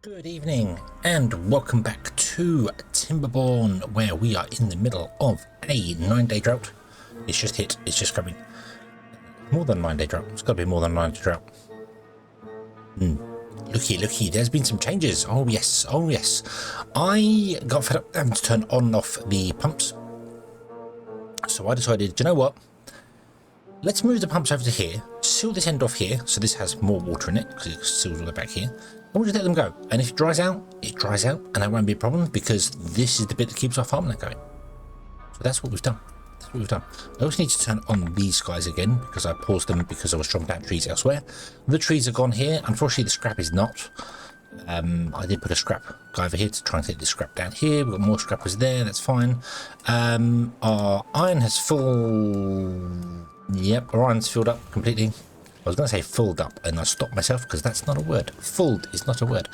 Good evening and welcome back to Timberborn, where we are in the middle of a 9-day drought. It's just hit, it's just coming. More than a 9-day drought, it's got to be more than a 9-day drought. Looky, there's been some changes. Oh yes. I got fed up having to turn on and off the pumps. So I decided, do you know what? Let's move the pumps over to here, seal this end off here, so this has more water in it, because it's sealed all the way back here. And we'll just let them go. And if it dries out, and that won't be a problem, because this is the bit that keeps our farmland going. So that's what we've done. I also need to turn on these guys again, because I paused them because I was chopping down trees elsewhere. The trees are gone here. Unfortunately, the scrap is not. I did put a scrap guy over here to try and take the scrap down here. We've got more scrappers there, that's fine. Our iron has full... Yep, our iron's filled up completely. I was going to say filled up, and I stopped myself because that's not a word. Filled is not a word.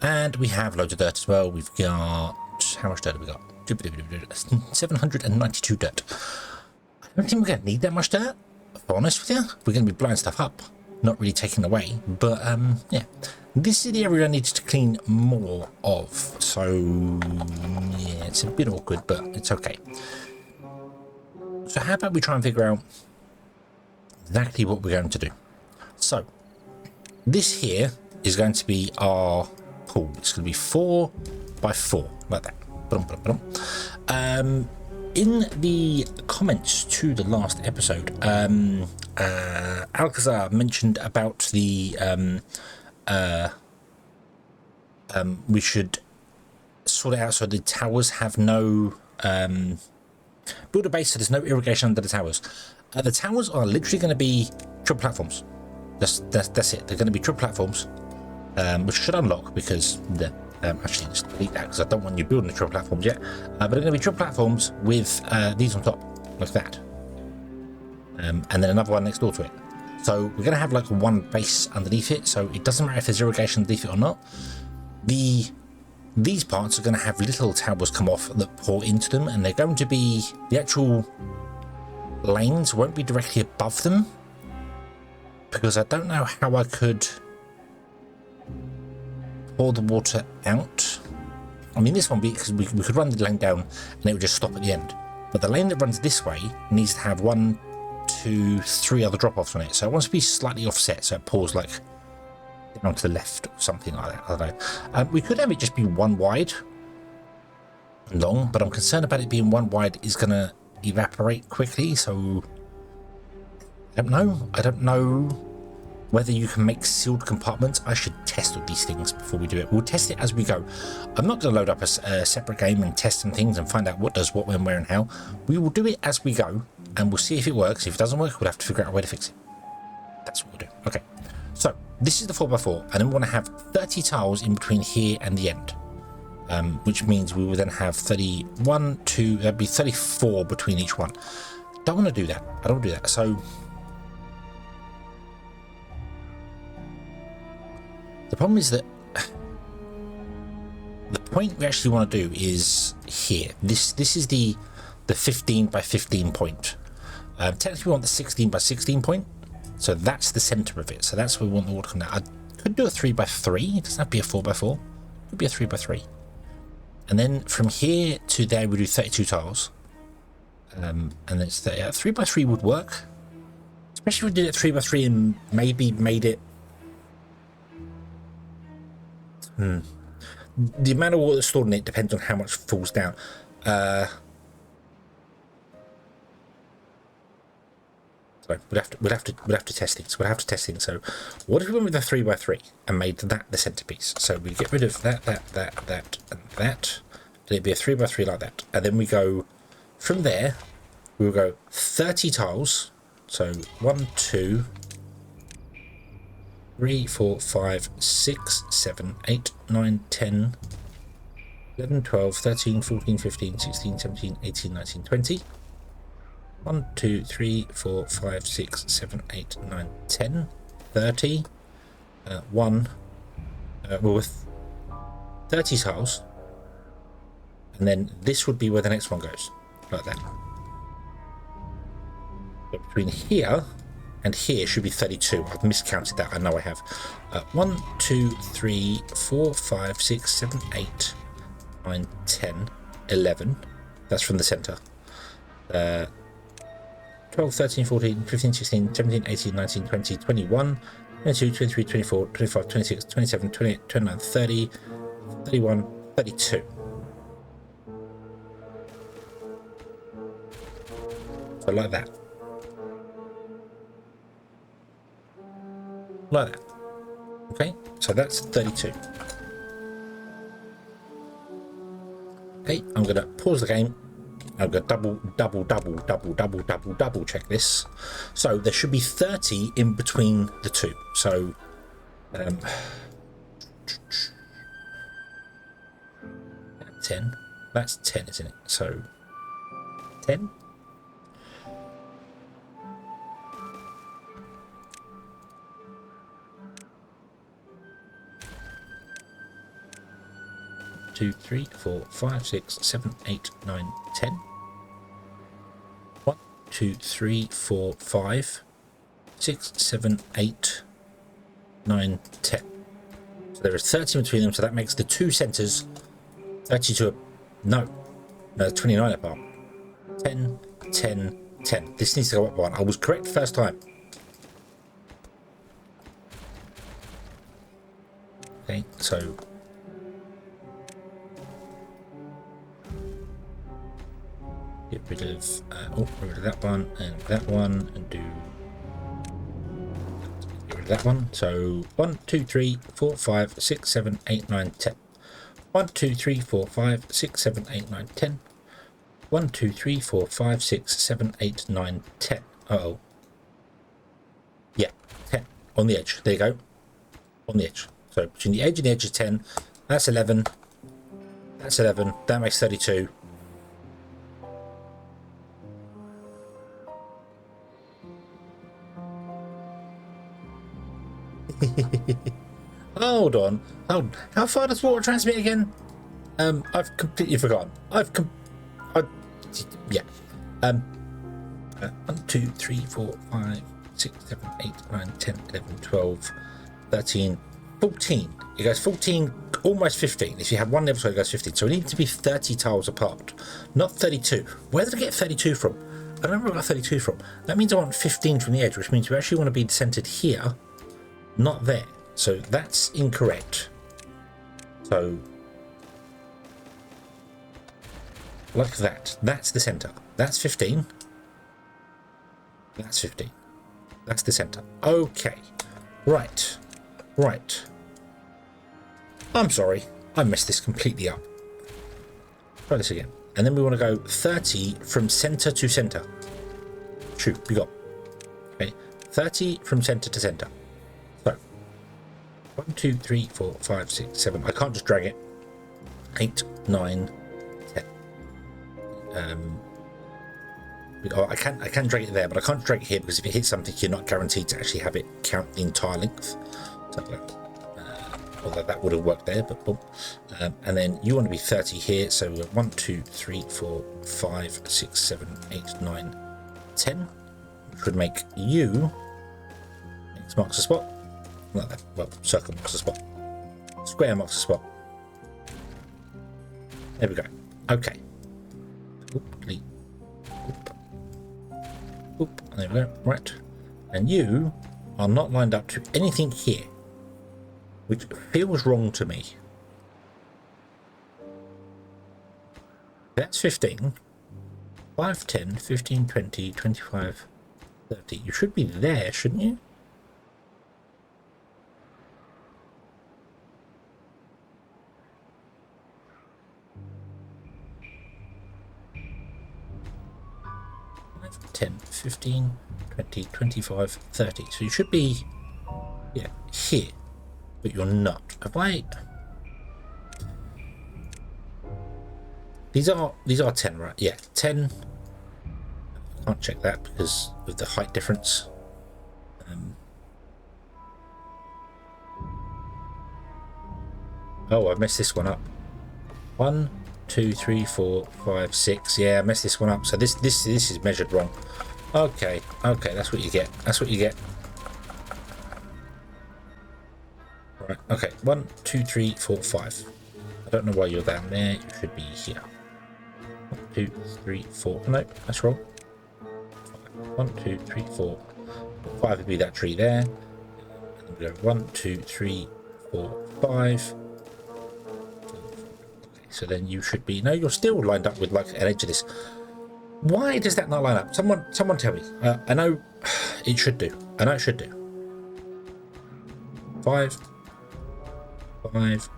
And we have loads of dirt as well. We've got... How much dirt have we got? 792 dirt. I don't think we're going to need that much dirt, if I'm honest with you. We're going to be blowing stuff up, not really taking away. But, yeah. This is the area I need to clean more of. So, yeah, it's a bit awkward, but it's okay. So how about we try and figure out exactly what we're going to do. So this here is going to be our pool. It's going to be 4 by 4 like that. In the comments to the last episode, Alcazar mentioned about the we should sort it out so the towers have no build a base so there's no irrigation under the towers. The towers are literally going to be triple platforms. That's it. They're going to be triple platforms, which should unlock because the actually just delete that because I don't want you building the triple platforms yet. But they're going to be triple platforms with these on top, like that, and then another one next door to it. So we're going to have like one base underneath it. So it doesn't matter if there's irrigation underneath it or not. These parts are going to have little towers come off that pour into them, and they're going to be the actual lanes won't be directly above them because I don't know how I could pour the water out. I mean, this one because we could run the lane down and it would just stop at the end, but the lane that runs this way needs to have 1, 2, 3 other drop-offs on it, so it wants to be slightly offset so it pours like down to the left or something like that. I don't know. We could have it just be 1 wide long, but I'm concerned about it being 1 wide is gonna evaporate quickly, so I don't know whether you can make sealed compartments. I should test all these things before we do it. We'll test it as we go. I'm not going to load up a separate game and test some things and find out what does what, when, where and how. We will do it as we go and we'll see if it works. If it doesn't work, we'll have to figure out a way to fix it. That's what we'll do. Okay, so this is the 4x4 and then we want to have 30 tiles in between here and the end. Which means we will then have 31, 2, that'd be 34 between each one. Don't want to do that. I don't want to do that. So the problem is that the point we actually want to do is here. This is the 15 by 15 point. Technically we want the 16 by 16 point. So that's the center of it. So that's where we want the water to come down. I could do a 3 by 3. It doesn't have to be a 4 by 4. It could be a 3 by 3. And then from here to there we do 32 tiles. And then it's 3 by 3 would work. Especially if we did it 3 by 3 and maybe made it... The amount of water stored in it depends on how much falls down. So we'll have to test things. So what if we went with a 3 by 3 and made that the centerpiece? So we get rid of that, and that. And it'd be a 3 by 3 like that. And then we go from there. We'll go 30 tiles. So 1, 2, 3, 4, 5, 6, 7, 8, 9, 10, 11, 12, 13, 14, 15, 16, 17, 18, 19, 20. 1, 2, 3, 4, 5, 6, 7, 8, 9, 10, 30. Well, with 30 tiles. And then this would be where the next one goes. Like that. So between here and here should be 32. I've miscounted that. I know I have. 1, 2, 3, 4, 5, 6, 7, 8, 9, 10, 11. That's from the center. 12, 13, 14, 15, 16, 17, 18, 19, 20, 21, 22, 23, 24, 25, 26, 27, 28, 29, 30, 31, 32. So like that. Like that. Okay, so that's 32. Okay, I'm going to pause the game. I'm going to double check this. So there should be 30 in between the two. So, 10. That's 10, isn't it? So, 10. Two, 3, 4, 5, 6, 7, 8, 9, 10. 1, 2, 3, 4, 5, 6, 7, 8, 9, 10. So there is 30 between them, so that makes the two centers 32. No, 29 apart. 10, 10, 10. This needs to go up one. I was correct first time. Okay, so get rid of that one and do get rid of that one. So 1, 2, 3, 4, 5, 6, 7, 8, 9, 10. 1, 2, 3, 4, 5, 6, 7, 8, 9, 10. 1, 2, 3, 4, 5, 6, 7, 8, 9, 10. Uh-oh. Yeah, 10 on the edge. There you go. On the edge. So between the edge and the edge is 10. That's 11. That's 11. That makes 32. Hold on. How far does water transmit again? I've completely forgotten. Yeah. 1, 2, 3, 4, 5, 6, 7, 8, 9, 10, 11, 12, 13, 14. It goes 14, almost 15. If you have one level, so it goes 15. So it needs to be 30 tiles apart, not 32. Where did I get 32 from? I don't remember where I got 32 from. That means I want 15 from the edge, which means we actually want to be centered here, not there. So that's incorrect. So like that. That's the center. That's 15. That's 15. That's the center. Okay. Right. Right. I'm sorry. I messed this completely up. Try this again. And then we want to go 30 from center to center. Shoot, we got. Okay. 30 from center to center. So 1, 2, 3, 4, 5, 6, 7. I can't just drag it. 8, 9, 10. I can drag it there, but I can't drag it here because if it hits something, you're not guaranteed to actually have it count the entire length. So, although that would have worked there, but boom. And then you want to be 30 here. So 1, 2, 3, 4, 5, 6, 7, 8, 9, 10. Which would make you. X marks a spot. Like that. Well, circle marks a spot. Square marks a spot. There we go. Okay. Oop, there we go. Right. And you are not lined up to anything here, which feels wrong to me. That's 15. 5, 10, 15, 20, 25, 30. You should be there, shouldn't you? Five, 10, 15, 20, 25, 30. So you should be, yeah, here. But you're not. Have I? These are 10, right? Yeah, 10. I can't check that because of the height difference. Oh, I messed this one up. 1, 2, 3, 4, 5, 6. Yeah, I messed this one up. So this is measured wrong. Okay, okay, that's what you get. That's what you get. Right, okay. 1, 2, 3, 4, 5. I don't know why you're down there. You should be here. 1, 2, 3, 4. No, that's wrong. 1, 2, 3, 4. 5 would be that tree there. And then we go 1, 2, 3, 4, 5. Okay, so then you should be. No, you're still lined up with like an edge of this. Why does that not line up? Someone tell me. I know it should do. I know it should do. 5, 5,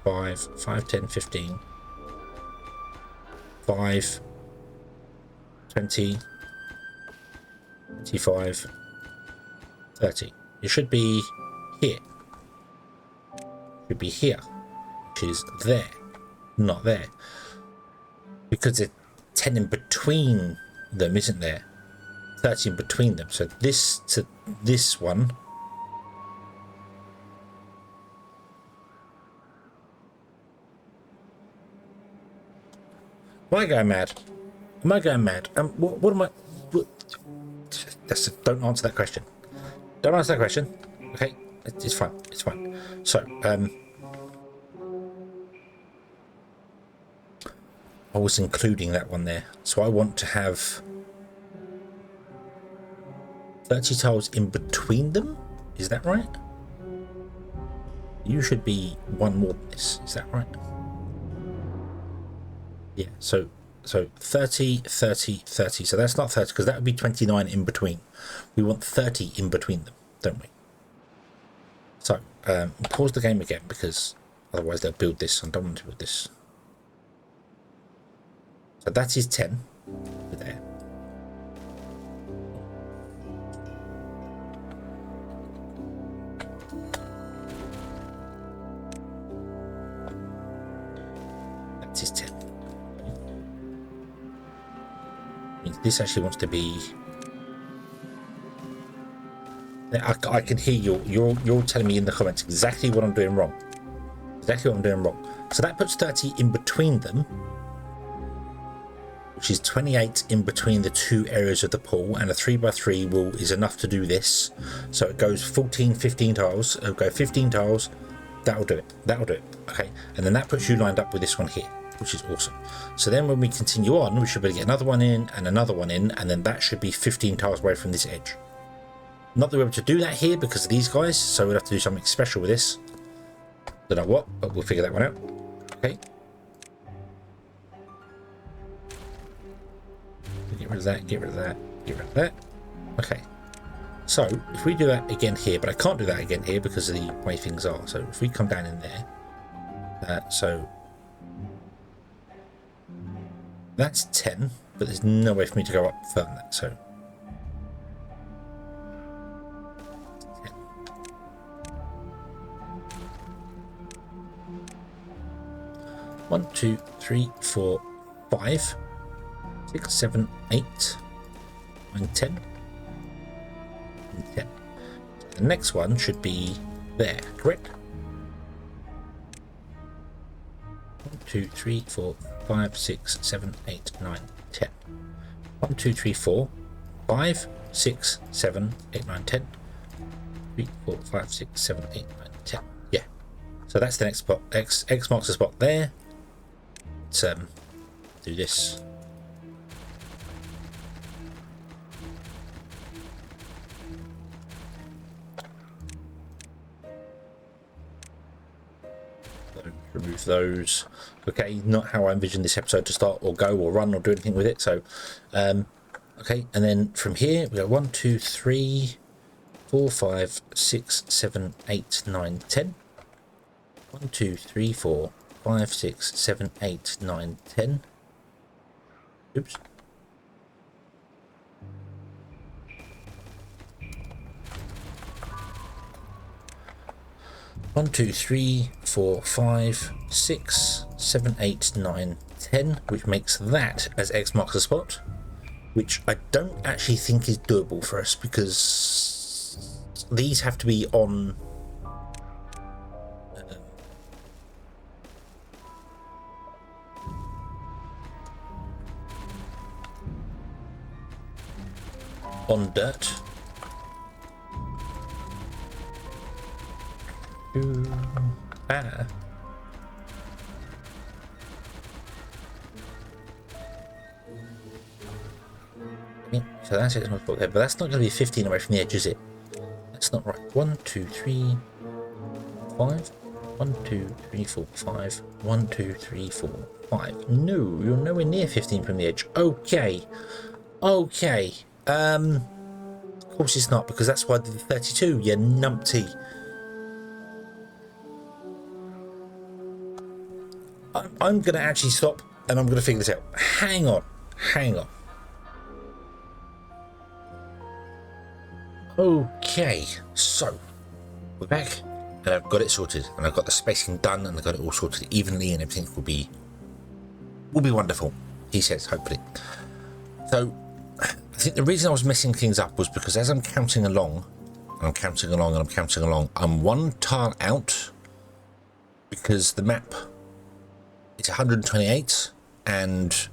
5, 5, 10, 15, 5, 20, 25, 30. You should be here. Should be here, which is there, not there. Because there's 10 in between them, isn't there? 30 in between them. So this to this one. Am I going mad? Am I going mad? What am I? What, don't answer that question. Don't answer that question. Okay, it's fine. It's fine. So, I was including that one there. So I want to have 30 tiles in between them. Is that right? You should be one more than this. Is that right? Yeah. So 30, 30, 30. So that's not 30 because that would be 29 in between. We want 30 in between them, don't we? So pause the game again because otherwise they'll build this. I don't want to build this. So that is 10 there. That is 10. Means this actually wants to be. I can hear you're telling me in the comments exactly what I'm doing wrong. Exactly what I'm doing wrong. So that puts 30 in between them, which is 28 in between the two areas of the pool, and a 3x3 is enough to do this. So it goes 14, 15 tiles. It'll go 15 tiles. That'll do it. That'll do it. Okay. And then that puts you lined up with this one here, which is awesome. So then when we continue on, we should be able to get another one in and another one in, and then that should be 15 tiles away from this edge. Not that we're able to do that here because of these guys, so we'll have to do something special with this. Don't know what, but we'll figure that one out. Okay. Get rid of that, get rid of that, get rid of that. Okay. So if we do that again here, but I can't do that again here because of the way things are. So if we come down in there, so that's 10, but there's no way for me to go up further than that. So 1, 2, 3, 4, 5, 6, 7, 8, 9, 10, and 10. The next one should be there, correct? 1, 2, 3, 4, 5, 6, 7, 8, 9, 10. 1, 2, 3, 4, 5, 6, 7, 8, 9, 10. 3, 4, 5, 6, 7, 8, 9, 10. Yeah. So that's the next spot. X marks the spot there. Let's do this. So remove those. Okay, not how I envisioned this episode to start or go or run or do anything with it. So, okay, and then from here we go 1, 2, 3, 4, 5, 6, 7, 8, 9, 10. 1, 2, 3, 4, 5, 6, 7, 8, 9, 10. Oops. One, two, three, 4, 5, 6, 7, 8, 9, 10, which makes that as X marks the spot, which I don't actually think is doable for us because these have to be on on dirt. Ah. Yeah, so that's it. But that's not going to be 15 away from the edge, is it? That's not right. 1, 2, 3, 5. 1, 2, 3, 4, 5. 1, 2, 3, 4, 5. No, you're nowhere near 15 from the edge. Okay. Okay. Of course it's not, because that's why I did the 32, you numpty. I'm going to actually stop and I'm going to figure this out. Hang on. Hang on. Okay. So, we're back. And I've got it sorted. And I've got the spacing done. And I've got it all sorted evenly. And everything will be wonderful. He says, hopefully. So, I think the reason I was messing things up was because as I'm counting along, I'm one tile out because the map is 128 and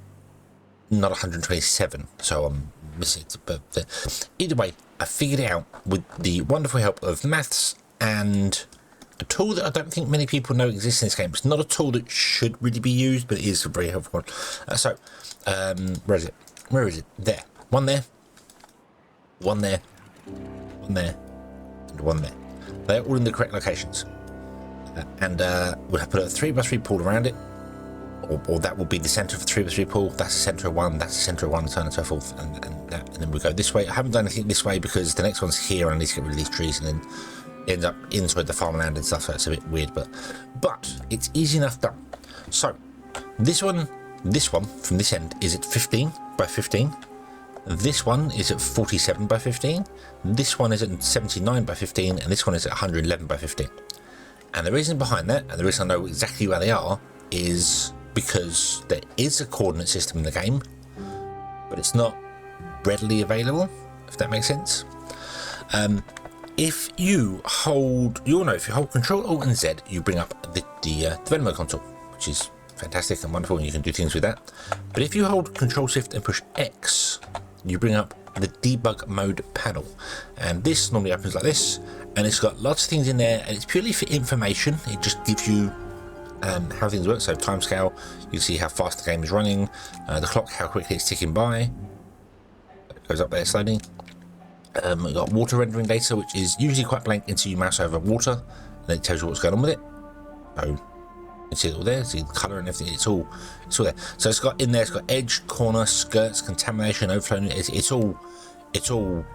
not 127, so I'm missing it. But either way, I figured it out with the wonderful help of maths and a tool that I don't think many people know exists in this game. It's not a tool that should really be used, but it is a very helpful one. Where is it? Where is it? There. One there, one there, one there, and one there. They're all in the correct locations. And we'll have put a 3x3 pool around it, or that will be the centre of the 3x3 pool. That's the centre of one, that's the centre of one, so on and so forth. And then we'll go this way. I haven't done anything this way because the next one's here and I need to get rid of these trees and then ends up inside the farmland and stuff, so it's a bit weird, but it's easy enough done. So this one from this end is at 15 by 15. This one is at 47 by 15, this one is at 79 by 15, and this one is at 111 by 15. And the reason behind that, and the reason I know exactly where they are, is because there is a coordinate system in the game, but it's not readily available, if that makes sense. If you hold Control, Alt and Z, you bring up the development console, which is fantastic and wonderful, and you can do things with that. But if you hold Control Shift and push X, you bring up the debug mode panel, and this normally opens like this, and it's got lots of things in there, and it's purely for information. It just gives you how things work. So timescale, you see how fast the game is running, the clock, how quickly it's ticking by. It goes up there slowly. We've got water rendering data, which is usually quite blank until you mouse over water, and then it tells you what's going on with it. So you can see it all there, see the colour and everything, it's all there. So it's got in there, it's got edge, corner, skirts, contamination, overflow, it's all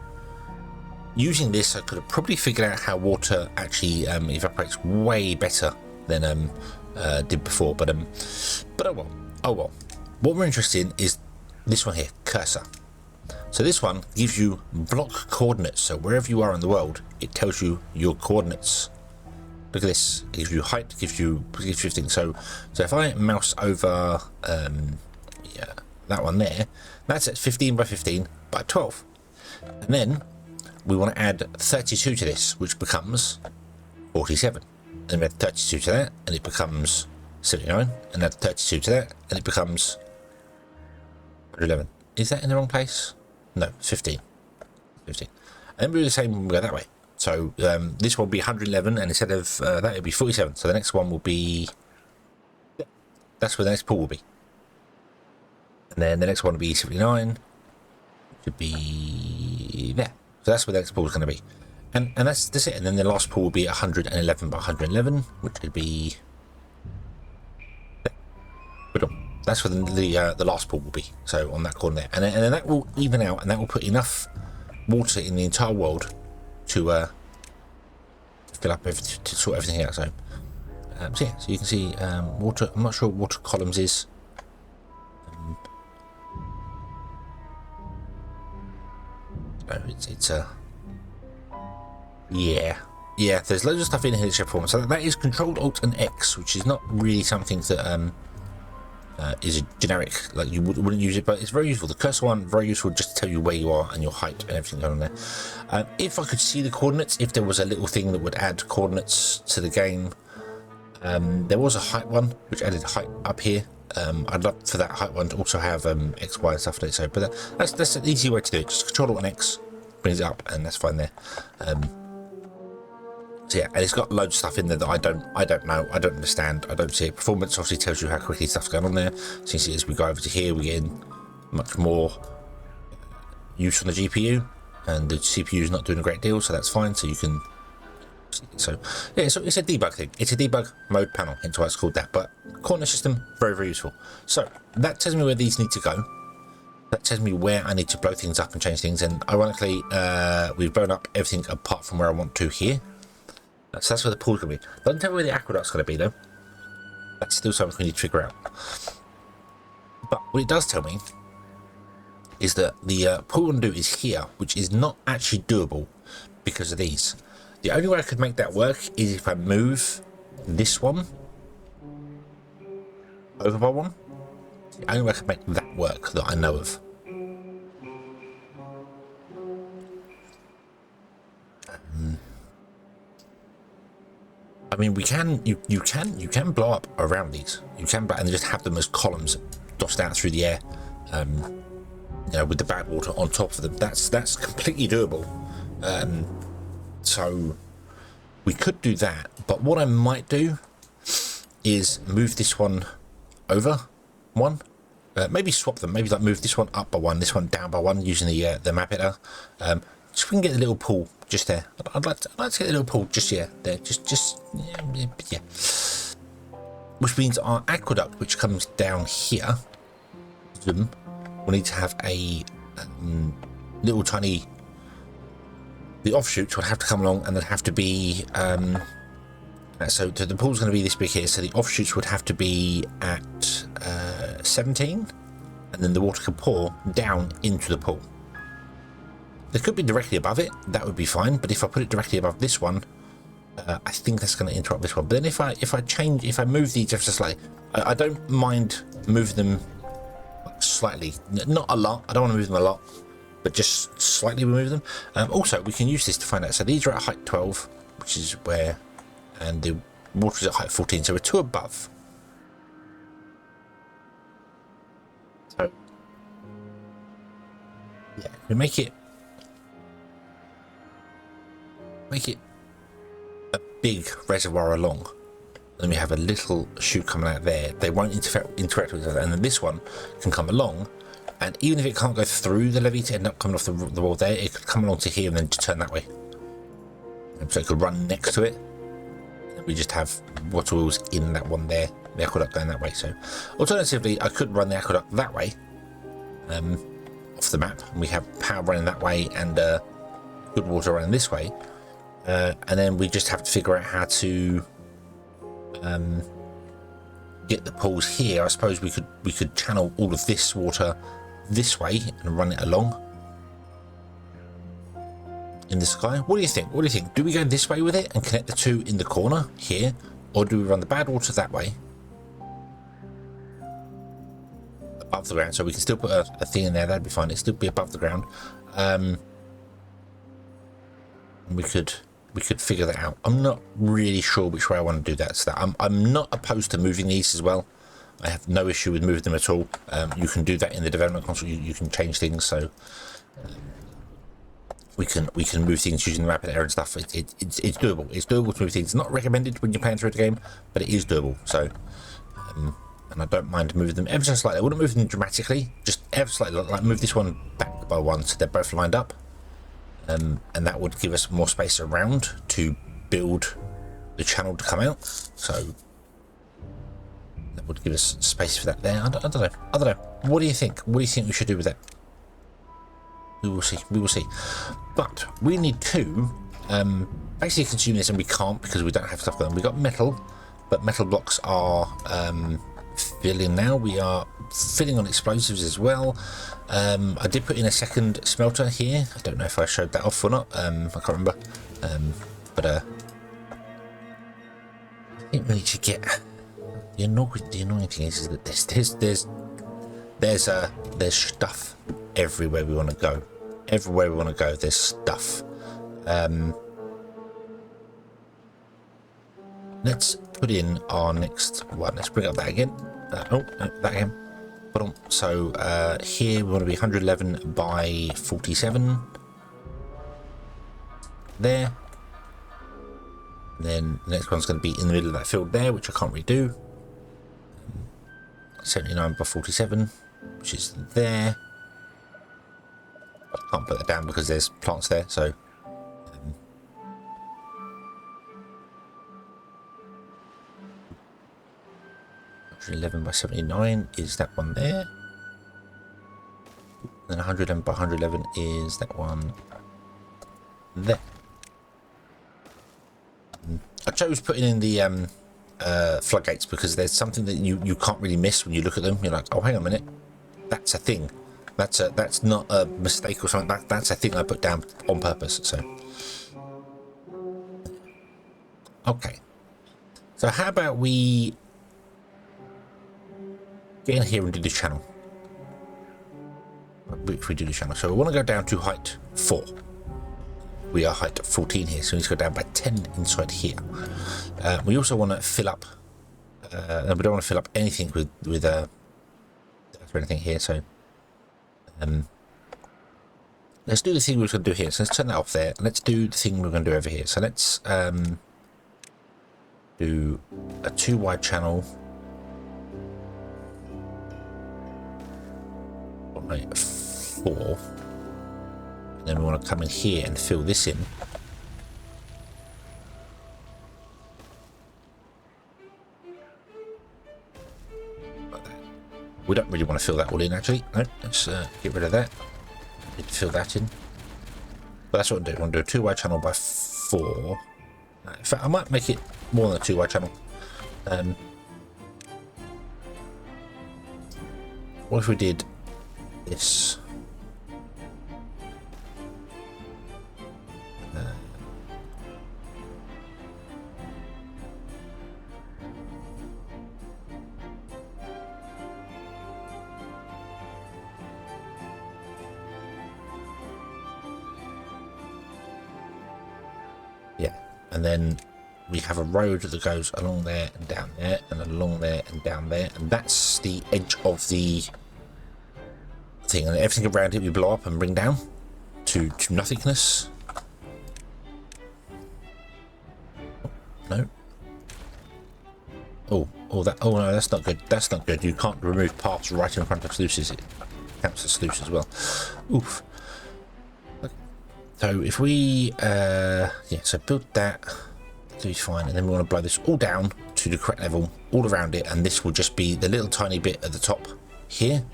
using this. I could have probably figured out how water actually evaporates way better than did before, but oh well. What we're interested in is this one here, cursor. So this one gives you block coordinates, so wherever you are in the world, it tells you your coordinates. Look at this, it gives you height, gives you things. So if I mouse over that one there, that's at 15 by 15 by 12. And then we want to add 32 to this, which becomes 47. And we add 32 to that, and it becomes 79. And add 32 to that, and it becomes 111. Is that in the wrong place? No, 15. 15. And then we do the same when we go that way. So this one will be 111, and instead of that, it'll be 47. So the next one will be... That's where the next pool will be. And then the next one will be 79. Which would be there. So that's where the next pool is going to be. And that's it. And then the last pool will be 111 by 111, which would be... there. That's where the last pool will be. So on that corner there. And then that will even out, and that will put enough water in the entire world to fill up everything, to sort everything out. So yeah, so you can see water. I'm not sure what water columns is. No, it's yeah. There's loads of stuff in here to show. So that is Control Alt and X, which is not really something that is a generic, like you wouldn't use it, but it's very useful. The cursor one, very useful, just to tell you where you are and your height and everything going on there. If I could see the coordinates, if there was a little thing that would add coordinates to the game, there was a height one which added height up here. I'd love for that height one to also have X, Y and stuff like that. So, but that's an easy way to do it. Just Control Alt and X, brings it up, and that's fine there. So yeah, and it's got loads of stuff in there that I don't know, I don't understand, I don't see it. Performance obviously tells you how quickly stuff's going on there. So you see as we go over to here, we're getting much more use on the GPU, and the CPU is not doing a great deal, so that's fine. So you can, so yeah, so it's a debug thing. It's a debug mode panel, hence why it's called that. But corner system, very, very useful. So that tells me where these need to go. That tells me where I need to blow things up and change things. And ironically, we've blown up everything apart from where I want to here. So that's where the pool's going to be. Doesn't tell me where the aqueduct's going to be though. That's still something we need to figure out. But what it does tell me is that the pool and do is here, which is not actually doable because of these. The only way I could make that work is if I move this one over by one. The only way I could make that work that I know of. I mean, we can, you can blow up around these. You can, and just have them as columns tossed out through the air. You know, with the bad water on top of them. That's completely doable. So we could do that. But what I might do is move this one over one. Maybe swap them. Maybe like move this one up by one, this one down by one, using the map editor. So we can get the little pool just there. I'd like to get the little pool just there. Just yeah. Which means our aqueduct, which comes down here, we'll need to have a little tiny. The offshoots would have to come along, and they'd have to be. So the pool's going to be this big here, so the offshoots would have to be at 17, and then the water can pour down into the pool. They could be directly above it, that would be fine, but if I put it directly above this one, I think that's going to interrupt this one. But then if I move these just slightly, I don't mind moving them slightly, not a lot, I don't want to move them a lot, but just slightly remove them. Also, we can use this to find out, so these are at height 12, which is where, and the water is at height 14, so we're 2 above. So, yeah, we make it a big reservoir along. Then we have a little chute coming out there. They won't interact with each other, and then this one can come along, and even if it can't go through the levee to end up coming off the wall there, it could come along to here and then just turn that way. And so it could run next to it. And we just have water wheels in that one there, the aqueduct going that way. So alternatively, I could run the aqueduct that way, off the map, and we have power running that way and good water running this way. And then we just have to figure out how to get the pools here. I suppose we could channel all of this water this way and run it along in the sky. What do you think? What do you think? Do we go this way with it and connect the two in the corner here, or do we run the bad water that way above the ground? So we can still put a thing in there. That'd be fine. It'd still be above the ground. We could figure that out. I'm not really sure which way I want to do that. So that I'm not opposed to moving these as well. I have no issue with moving them at all. You can do that in the development console. You can change things, so we can move things using the rapid error and stuff. It's doable. It's doable to move things. It's not recommended when you're playing through the game, but it is doable. So and I don't mind moving them ever so slightly. I wouldn't move them dramatically, just ever slightly. Like move this one back by one so they're both lined up. And that would give us more space around to build the channel to come out. So that would give us space for that there. I don't know. What do you think? What do you think we should do with that? We will see. We will see. But we need to basically consume this, and we can't because we don't have stuff going. We got metal, but metal blocks are filling now. We are filling on explosives as well. I did put in a second smelter here. I don't know if I showed that off or not. I can't remember. But I think we need to get the annoying thing is that there's stuff everywhere we want to go. Everywhere we want to go, there's stuff. Let's put in our next one. Let's bring up that again. No, that again. So here we want to be 111 by 47. there. And then the next one's going to be in the middle of that field there, which I can't really do. 79 by 47, which is there. I can't put that down because there's plants there, so 111 by 79 is that one there. And then 111 by 111 is that one there. I chose putting in the floodgates because there's something that you can't really miss when you look at them. You're like, oh, hang on a minute, that's a thing. That's not a mistake or something. That's a thing I put down on purpose. So, okay. So how about we get in here and do the channel? If we do the channel, so we want to go down to height 4. We are height 14 here, so we need to go down by 10 inside here. We also want to fill up. And we don't want to fill up anything with anything here. So let's do the thing we're going to do here. So let's turn that off there. Let's do the thing we're going to do over here. So let's do a 2 wide channel. Right, 4. And then we want to come in here and fill this in. Like that. We don't really want to fill that all in, actually. No, let's get rid of that. Need to fill that in. But that's what I want to do. I want to do a 2 wide channel by 4. In fact, I might make it more than a 2 wide channel. What if we did this? Yeah, and then we have a road that goes along there and down there and along there and down there, and that's the edge of the thing, and everything around it we blow up and bring down to nothingness. No. Oh no, that's not good. That's not good. You can't remove paths right in front of sluices. It counts as sluice as well. Oof. So if we yeah, so build that, do fine, and then we want to blow this all down to the correct level all around it, and this will just be the little tiny bit at the top here,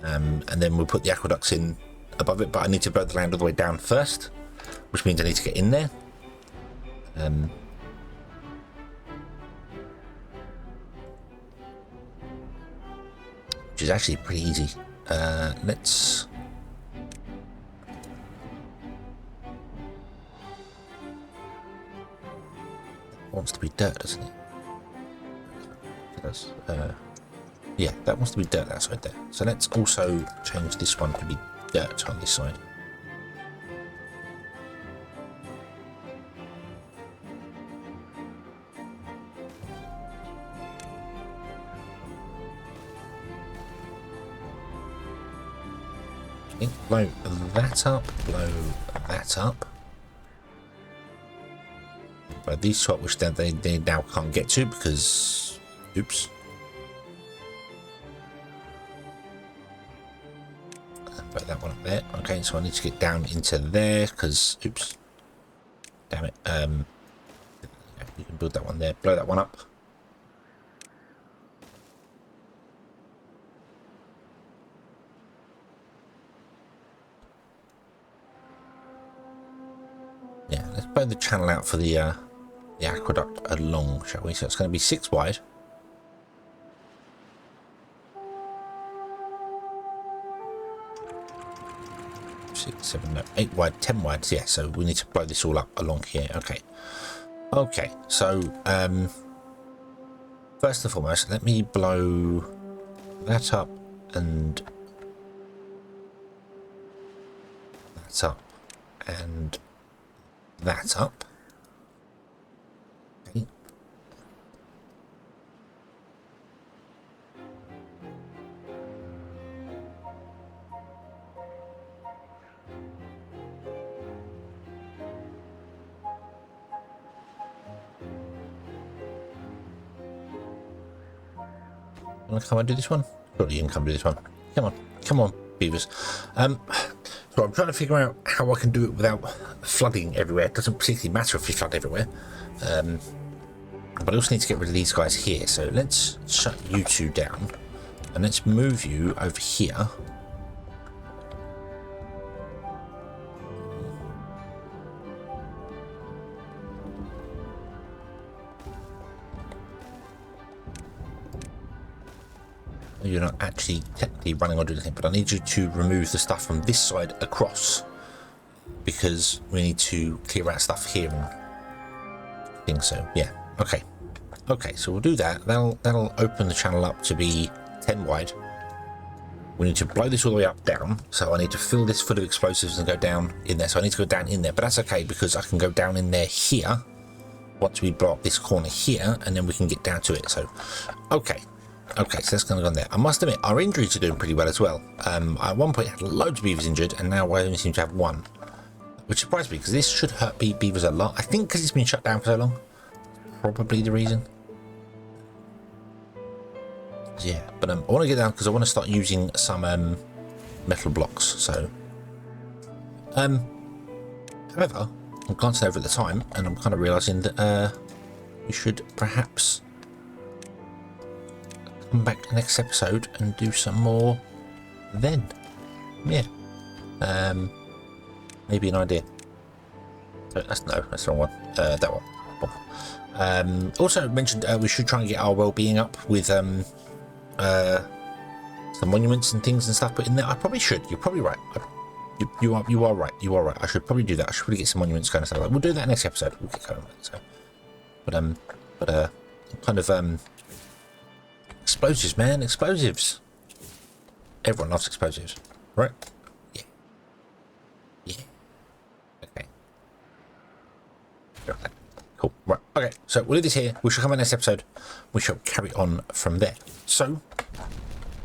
and then we'll put the aqueducts in above it. But I need to blow the land all the way down first, which means I need to get in there. Which is actually pretty easy. Let's wants to be dirt, doesn't it? It does. Yeah, that wants to be dirt that side there. So let's also change this one to be dirt on this side. Okay, blow that up, blow that up. But these two up, which they now can't get to because, oops. Put that one up there. Okay, so I need to get down into there because, oops, damn it. You can build that one there. Blow that one up. Yeah, let's blow the channel out for the aqueduct along, shall we? So it's going to be 6 wide. 6, 7, no, 8 wide, 10 wide. Yeah, so we need to blow this all up along here. Okay. Okay, so first and foremost, let me blow that up and that up and that up. Okay. Want to come and do this one? Surely you can come do this one. Come on, beavers. So I'm trying to figure out how I can do it without flooding everywhere. It doesn't particularly matter if you flood everywhere. But I also need to get rid of these guys here. So let's shut you two down. And let's move you over here. You're not actually technically running or doing anything, but I need you to remove the stuff from this side across, because we need to clear out stuff here and things. So yeah, okay, so we'll do that. That'll open the channel up to be 10 wide. We need to blow this all the way up down, so I need to fill this full of explosives and go down in there. So I need to go down in there, but that's okay because I can go down in there here once we blow up this corner here, and then we can get down to it. So okay, so that's going to go on there. I must admit, our injuries are doing pretty well as well. At one point, I had loads of beavers injured, and now I only seem to have one, which surprised me because this should hurt beavers a lot. I think because it's been shut down for so long, probably the reason. Yeah, but I want to get down because I want to start using some metal blocks. So, however, I'm glancing over at the time, and I'm kind of realizing that we should perhaps come back next episode and do some more then. Yeah, maybe an idea. That's the wrong one. That one. Also mentioned we should try and get our well-being up with some monuments and things and stuff put in there. I probably should. You're probably right. You are right. You are right. I should probably do that. I should probably get some monuments kind of stuff. We'll do that next episode. We'll get going with it. So, but kind of explosives, man, explosives. Everyone loves explosives, right? Yeah. Okay. Cool. Right. Okay. So we'll leave this here. We shall come in next episode. We shall carry on from there. So,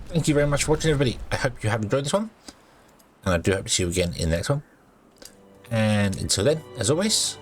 thank you very much for watching, everybody. I hope you have enjoyed this one, and I do hope to see you again in the next one. And until then, as always,